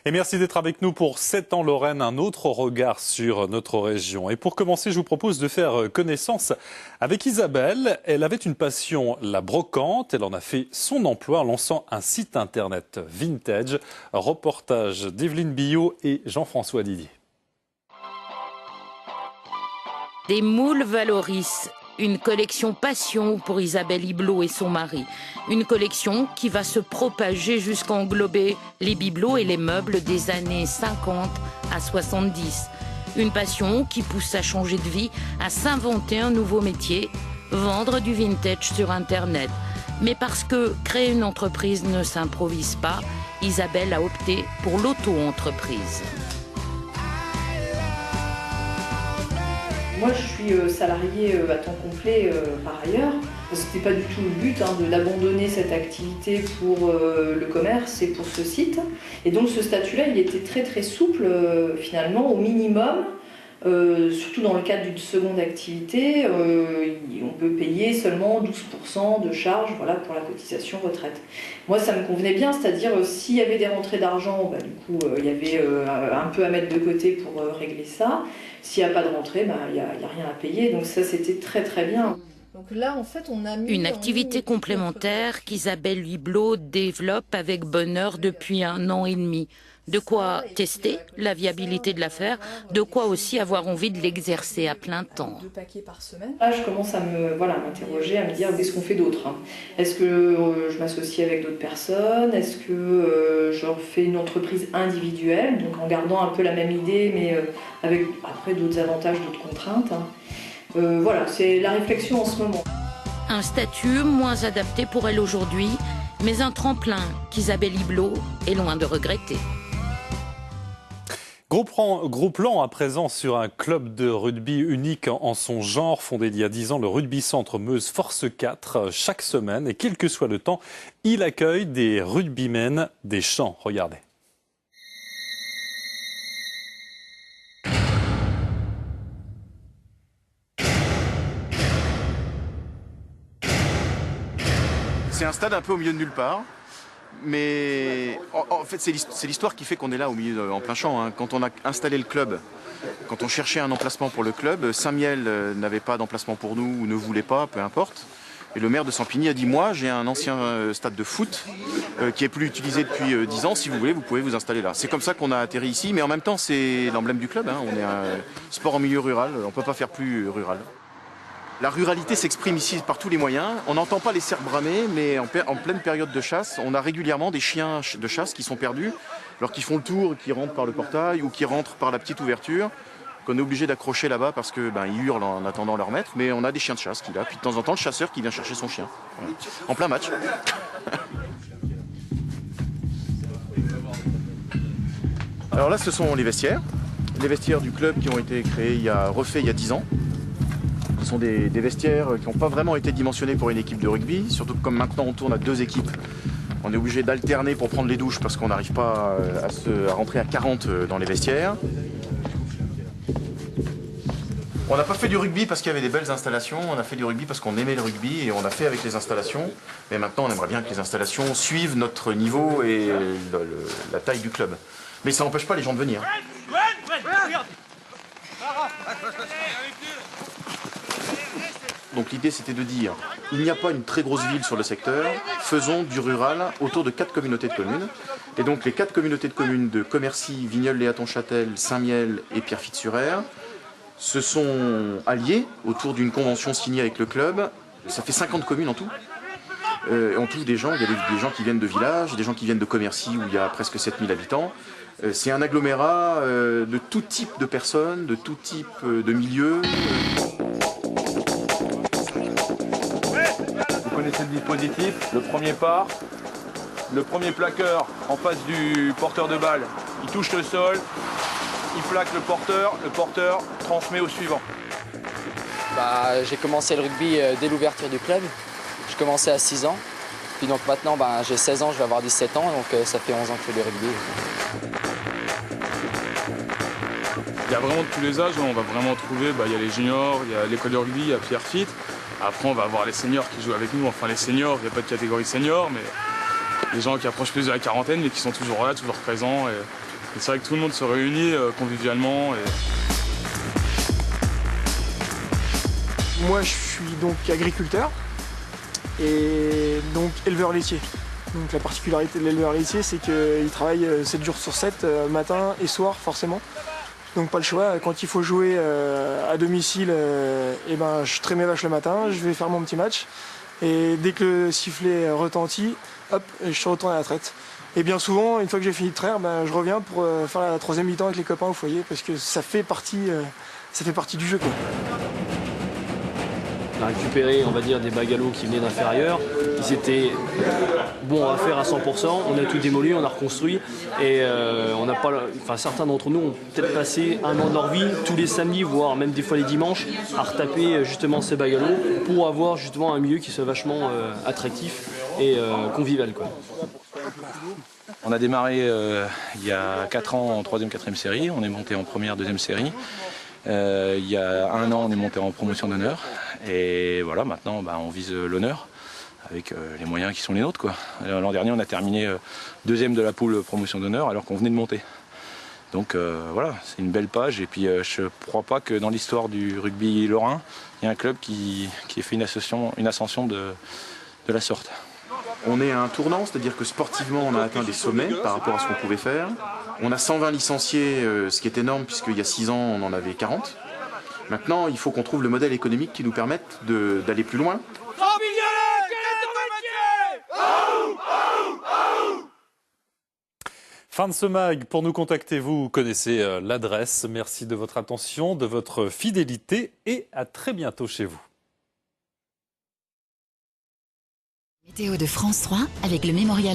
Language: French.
Et merci d'être avec nous pour 7 ans Lorraine, un autre regard sur notre région. Et pour commencer, je vous propose de faire connaissance avec Isabelle. Elle avait une passion, la brocante. Elle en a fait son emploi en lançant un site internet vintage. Reportage d'Evelyne Billot et Jean-François Didier. Des moules Valoris, une collection passion pour Isabelle Iblot et son mari. Une collection qui va se propager jusqu'à englober les bibelots et les meubles des années 50 à 70. Une passion qui pousse à changer de vie, à s'inventer un nouveau métier, vendre du vintage sur Internet. Mais parce que créer une entreprise ne s'improvise pas, Isabelle a opté pour l'auto-entreprise. Moi, je suis salariée à temps complet par ailleurs. Ce n'était pas du tout le but d'abandonner cette activité pour le commerce et pour ce site. Et donc ce statut-là, il était très très souple finalement, au minimum. Surtout dans le cadre d'une seconde activité, on peut payer seulement 12% de charges pour la cotisation retraite. Moi, ça me convenait bien, c'est-à-dire s'il y avait des rentrées d'argent, du coup, il y avait un peu à mettre de côté pour régler ça. S'il n'y a pas de rentrée, il n'y a rien à payer, donc ça, c'était très très bien. Donc là, en fait, on a mis une activité complémentaire qu'Isabelle Iblot développe avec bonheur depuis 1 an et demi. De quoi tester la viabilité de l'affaire, de quoi aussi avoir envie de l'exercer à plein temps. 2 paquets par semaine. Là, je commence à m'interroger, à me dire qu'est-ce qu'on fait d'autre. Est-ce que je m'associe avec d'autres personnes? Est-ce que je fais une entreprise individuelle, donc en gardant un peu la même idée, mais avec après d'autres avantages, d'autres contraintes. Voilà, c'est la réflexion en ce moment. Un statut moins adapté pour elle aujourd'hui, mais un tremplin qu'Isabelle Iblot est loin de regretter. Gros plan à présent sur un club de rugby unique en son genre, fondé il y a 10 ans, le Rugby Centre Meuse Force 4. Chaque semaine, et quel que soit le temps, il accueille des rugbymen des champs. Regardez. C'est un stade un peu au milieu de nulle part, mais en fait c'est l'histoire qui fait qu'on est là au milieu, en plein champ. Quand on a installé le club, quand on cherchait un emplacement pour le club, Saint-Miel n'avait pas d'emplacement pour nous ou ne voulait pas, peu importe. Et le maire de Sampigny a dit, moi j'ai un ancien stade de foot qui est plus utilisé depuis 10 ans, si vous voulez, vous pouvez vous installer là. C'est comme ça qu'on a atterri ici, mais en même temps c'est l'emblème du club, on est un sport en milieu rural, on ne peut pas faire plus rural. La ruralité s'exprime ici par tous les moyens. On n'entend pas les cerfs bramer, mais en pleine période de chasse, on a régulièrement des chiens de chasse qui sont perdus, alors qu'ils font le tour, qui rentrent par le portail ou qui rentrent par la petite ouverture, qu'on est obligé d'accrocher là-bas parce qu'ils hurlent en attendant leur maître. Mais on a des chiens de chasse qui là, puis de temps en temps le chasseur qui vient chercher son chien. Voilà. En plein match. Alors là, ce sont les vestiaires du club qui ont été créés, refaits il y a 10 ans. Ce sont des vestiaires qui n'ont pas vraiment été dimensionnés pour une équipe de rugby, surtout que comme maintenant on tourne à 2 équipes, on est obligé d'alterner pour prendre les douches parce qu'on n'arrive pas à rentrer à 40 dans les vestiaires. On n'a pas fait du rugby parce qu'il y avait des belles installations, on a fait du rugby parce qu'on aimait le rugby et on a fait avec les installations. Mais maintenant on aimerait bien que les installations suivent notre niveau et la taille du club. Mais ça n'empêche pas les gens de venir. Donc l'idée c'était de dire, il n'y a pas une très grosse ville sur le secteur, faisons du rural autour de 4 communautés de communes. Et donc les 4 communautés de communes de Commercy, Vigneulles-Léaton-Châtel, Saint-Miel et Pierrefitte-sur-Aire se sont alliés autour d'une convention signée avec le club. Ça fait 50 communes en tout. En tout, il y a des gens qui viennent de villages, des gens qui viennent de Commercy où il y a presque 7000 habitants. C'est un agglomérat de tout type de personnes, de tout type de milieux. Vous connaissez le dispositif, le premier part, le premier plaqueur en face du porteur de balle, il touche le sol, il plaque le porteur transmet au suivant. J'ai commencé le rugby dès l'ouverture du club, j'ai commencé à 6 ans, puis donc maintenant j'ai 16 ans, je vais avoir 17 ans, donc ça fait 11 ans que je fais du rugby. Il y a vraiment de tous les âges, on va vraiment trouver, il y a les juniors, il y a l'école de rugby, il y a Pierrefitte. Après, on va avoir les seniors qui jouent avec nous. Enfin, les seniors, il n'y a pas de catégorie senior, mais les gens qui approchent plus de la quarantaine, mais qui sont toujours là, toujours présents. Et Et c'est vrai que tout le monde se réunit convivialement. Moi, je suis donc agriculteur et donc éleveur laitier. Donc la particularité de l'éleveur laitier, c'est qu'il travaille 7 jours sur 7, matin et soir forcément. Donc pas le choix, quand il faut jouer à domicile, je traite mes vaches le matin, je vais faire mon petit match. Et dès que le sifflet retentit, hop, je retourne à la traite. Et bien souvent, une fois que j'ai fini de traire, je reviens pour faire la troisième mi-temps avec les copains au foyer, parce que ça fait partie du jeu, quoi. On a récupéré, on va dire, des bagalos qui venaient d'inférieur. Ils étaient bons à faire à 100%. On a tout démoli, on a reconstruit. Et certains d'entre nous ont peut-être passé un an de leur vie, tous les samedis, voire même des fois les dimanches, à retaper justement ces bagalos pour avoir justement un milieu qui soit vachement attractif et convivial, quoi. On a démarré il y a 4 ans en 3e, 4e série. On est monté en première, 2e série. Il y a 1 an, on est monté en promotion d'honneur. Et voilà, maintenant, on vise l'honneur avec les moyens qui sont les nôtres, quoi. L'an dernier, on a terminé 2e de la poule promotion d'honneur alors qu'on venait de monter. Donc voilà, c'est une belle page. Et puis je ne crois pas que dans l'histoire du rugby lorrain, il y a un club qui ait fait une ascension de la sorte. On est à un tournant, c'est-à-dire que sportivement, on a atteint des sommets par rapport à ce qu'on pouvait faire. On a 120 licenciés, ce qui est énorme, puisqu'il y a 6 ans, on en avait 40. Maintenant, il faut qu'on trouve le modèle économique qui nous permette d'aller plus loin. Fin de ce mag, pour nous contacter, vous connaissez l'adresse. Merci de votre attention, de votre fidélité et à très bientôt chez vous. Météo de France 3 avec le Mémorial.